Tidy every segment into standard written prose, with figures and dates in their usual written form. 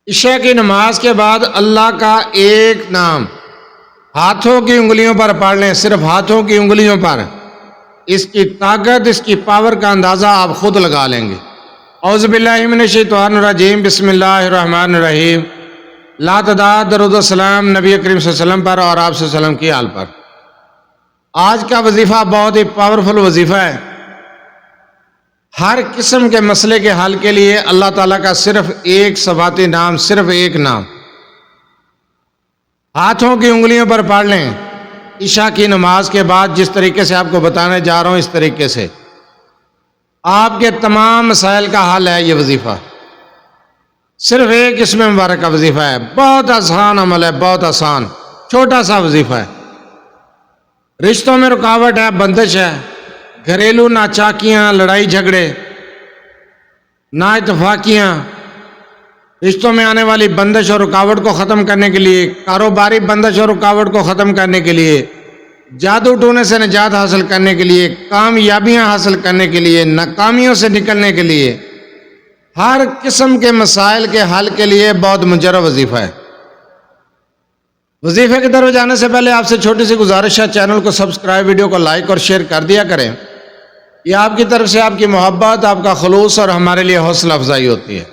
عشاء کی نماز کے بعد اللہ کا ایک نام ہاتھوں کی انگلیوں پر پڑھ لیں، صرف ہاتھوں کی انگلیوں پر۔ اس کی طاقت، اس کی پاور کا اندازہ آپ خود لگا لیں گے۔ اعوذ باللہ من الشیطان الرجیم، بسم اللہ الرحمن الرحیم۔ لا تعداد درود و سلام نبی کریم صلی اللہ علیہ وسلم پر اور آپ صلی اللہ علیہ وسلم کی آل پر۔ آج کا وظیفہ بہت ہی پاورفل وظیفہ ہے۔ ہر قسم کے مسئلے کے حل کے لیے اللہ تعالیٰ کا صرف ایک ثباتی نام، صرف ایک نام۔ ہاتھوں کی انگلیوں پر پڑھ لیں عشاء کی نماز کے بعد، جس طریقے سے آپ کو بتانے جا رہا ہوں اس طریقے سے آپ کے تمام مسائل کا حل ہے۔ یہ وظیفہ صرف ایک اسم مبارک کا وظیفہ ہے، بہت آسان عمل ہے، بہت آسان چھوٹا سا وظیفہ ہے۔ رشتوں میں رکاوٹ ہے، بندش ہے، گھریلو ناچاکیاں، لڑائی جھگڑے، نا اتفاقیاں، رشتوں میں آنے والی بندش اور رکاوٹ کو ختم کرنے کے لیے، کاروباری بندش اور رکاوٹ کو ختم کرنے کے لیے، جادو ٹونے سے نجات حاصل کرنے کے لیے، کامیابیاں حاصل کرنے کے لیے، ناکامیوں سے نکلنے کے لیے، ہر قسم کے مسائل کے حل کے لیے بہت مجرب وظیفہ ہے۔ وظیفے کی طرف جانے سے پہلے آپ سے چھوٹی سی گزارش ہے، چینل کو سبسکرائب، ویڈیو کو لائک اور شیئر کر دیا کریں۔ یہ آپ کی طرف سے آپ کی محبت، آپ کا خلوص اور ہمارے لیے حوصلہ افزائی ہوتی ہے۔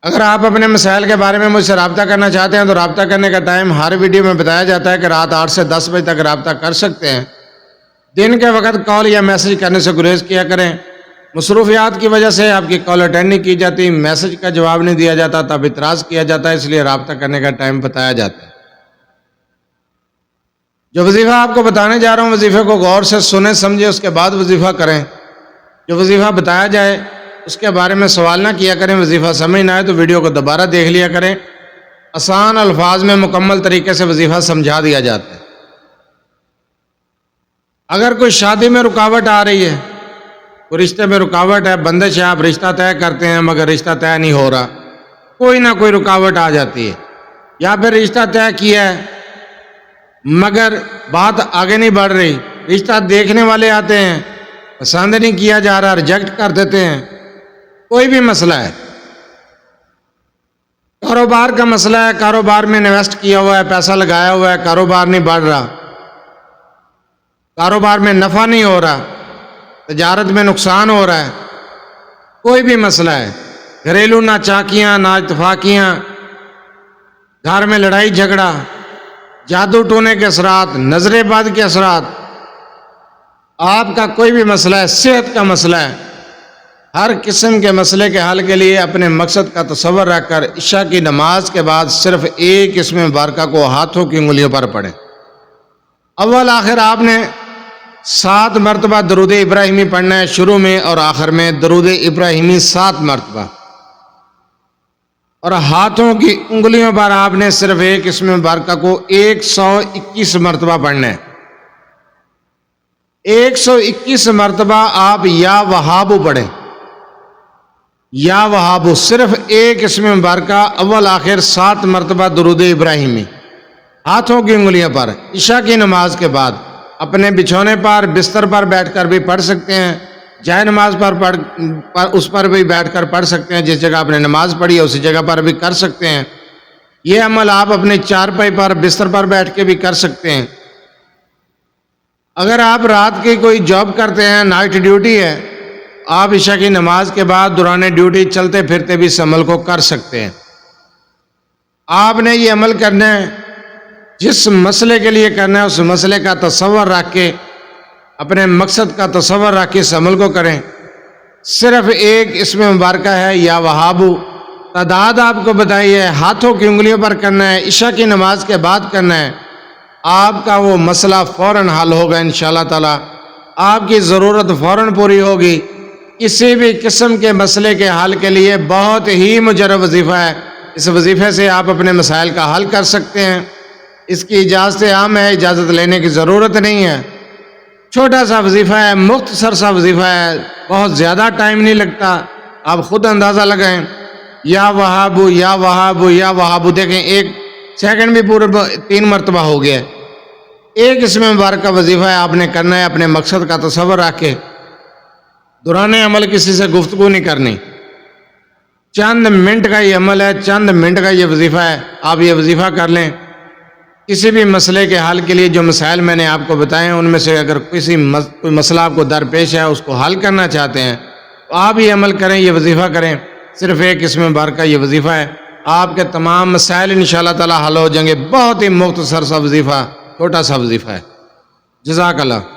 اگر آپ اپنے مسائل کے بارے میں مجھ سے رابطہ کرنا چاہتے ہیں تو رابطہ کرنے کا ٹائم ہر ویڈیو میں بتایا جاتا ہے کہ رات 8 سے 10 بجے تک رابطہ کر سکتے ہیں۔ دن کے وقت کال یا میسج کرنے سے گریز کیا کریں۔ مصروفیات کی وجہ سے آپ کی کال اٹینڈ نہیں کی جاتی، میسج کا جواب نہیں دیا جاتا، تب اعتراض کیا جاتا ہے، اس لیے رابطہ کرنے کا ٹائم بتایا جاتا ہے۔ جو وظیفہ آپ کو بتانے جا رہا ہوں، وظیفے کو غور سے سنیں سمجھیں، اس کے بعد وظیفہ کریں۔ جو وظیفہ بتایا جائے اس کے بارے میں سوال نہ کیا کریں، وظیفہ سمجھ نہ آئے تو ویڈیو کو دوبارہ دیکھ لیا کریں۔ آسان الفاظ میں مکمل طریقے سے وظیفہ سمجھا دیا جاتا ہے۔ اگر کوئی شادی میں رکاوٹ آ رہی ہے، کوئی رشتے میں رکاوٹ ہے، بندش ہے، آپ رشتہ طے کرتے ہیں مگر رشتہ طے نہیں ہو رہا، کوئی نہ کوئی رکاوٹ آ جاتی ہے، یا پھر رشتہ طے کیا ہے مگر بات آگے نہیں بڑھ رہی، رشتہ دیکھنے والے آتے ہیں، پسند نہیں کیا جا رہا، ریجیکٹ کر دیتے ہیں، کوئی بھی مسئلہ ہے، کاروبار کا مسئلہ ہے، کاروبار میں انویسٹ کیا ہوا ہے، پیسہ لگایا ہوا ہے، کاروبار نہیں بڑھ رہا، کاروبار میں نفع نہیں ہو رہا، تجارت میں نقصان ہو رہا ہے، کوئی بھی مسئلہ ہے، گھریلو ناچاکیاں، نا اتفاقیاں، گھر میں لڑائی جھگڑا، جادو ٹونے کے اثرات، نظر بد کے اثرات، آپ کا کوئی بھی مسئلہ ہے، صحت کا مسئلہ ہے، ہر قسم کے مسئلے کے حل کے لیے اپنے مقصد کا تصور رکھ کر عشاء کی نماز کے بعد صرف ایک اسم مبارکہ کو ہاتھوں کی انگلیوں پر پڑھیں۔ اول آخر آپ نے 7 مرتبہ درود ابراہیمی پڑھنا ہے، شروع میں اور آخر میں درود ابراہیمی 7 مرتبہ، اور ہاتھوں کی انگلیوں پر آپ نے صرف ایک اسم مبارکہ کو 121 مرتبہ پڑھنا ہے۔ 121 مرتبہ آپ یا وہابو پڑھیں، یا وہابو، صرف ایک اسم مبارکہ اول آخر 7 مرتبہ درود ابراہیمی ہاتھوں کی انگلیوں پر عشاء کی نماز کے بعد۔ اپنے بچھونے پر، بستر پر بیٹھ کر بھی پڑھ سکتے ہیں، جائے نماز اس پر بھی بیٹھ کر پڑھ سکتے ہیں، جس جگہ آپ نے نماز پڑھی ہے اسی جگہ پر بھی کر سکتے ہیں۔ یہ عمل آپ اپنے چارپائی پر، بستر پر بیٹھ کے بھی کر سکتے ہیں۔ اگر آپ رات کی کوئی جاب کرتے ہیں، نائٹ ڈیوٹی ہے، آپ عشاء کی نماز کے بعد دوران ڈیوٹی چلتے پھرتے بھی اس عمل کو کر سکتے ہیں۔ آپ نے یہ عمل کرنا ہے، جس مسئلے کے لیے کرنا ہے اس مسئلے کا تصور رکھ کے، اپنے مقصد کا تصور رکھ کے اس عمل کو کریں۔ صرف ایک اسم مبارکہ ہے یا وہابو، تعداد آپ کو بتائی ہے، ہاتھوں کی انگلیوں پر کرنا ہے، عشاء کی نماز کے بعد کرنا ہے۔ آپ کا وہ مسئلہ فوراً حل ہوگا انشاءاللہ تعالی، آپ کی ضرورت فوراً پوری ہوگی۔ کسی بھی قسم کے مسئلے کے حل کے لیے بہت ہی مجرب وظیفہ ہے۔ اس وظیفے سے آپ اپنے مسائل کا حل کر سکتے ہیں۔ اس کی اجازت عام ہے، اجازت لینے کی ضرورت نہیں ہے۔ چھوٹا سا وظیفہ ہے، مختصر سا وظیفہ ہے، بہت زیادہ ٹائم نہیں لگتا، آپ خود اندازہ لگائیں۔ یا وہابو، یا وہابو، یا وہابو، دیکھیں 1 سیکنڈ بھی پورے 3 مرتبہ ہو گیا۔ ایک اسم مبارک کا وظیفہ ہے، آپ نے کرنا ہے اپنے مقصد کا تصور رکھ کے، دوران عمل کسی سے گفتگو نہیں کرنی۔ چند منٹ کا یہ عمل ہے، چند منٹ کا یہ وظیفہ ہے، آپ یہ وظیفہ کر لیں۔ کسی بھی مسئلے کے حل کے لیے جو مسائل میں نے آپ کو بتائے ہیں، ان میں سے اگر کوئی مسئلہ آپ کو درپیش ہے، اس کو حل کرنا چاہتے ہیں تو آپ یہ عمل کریں، یہ وظیفہ کریں۔ صرف ایک اسم مبارک کا یہ وظیفہ ہے، آپ کے تمام مسائل انشاءاللہ تعالی حل ہو جائیں گے۔ بہت ہی مختصر سا وظیفہ، چھوٹا سا وظیفہ ہے۔ جزاک اللہ۔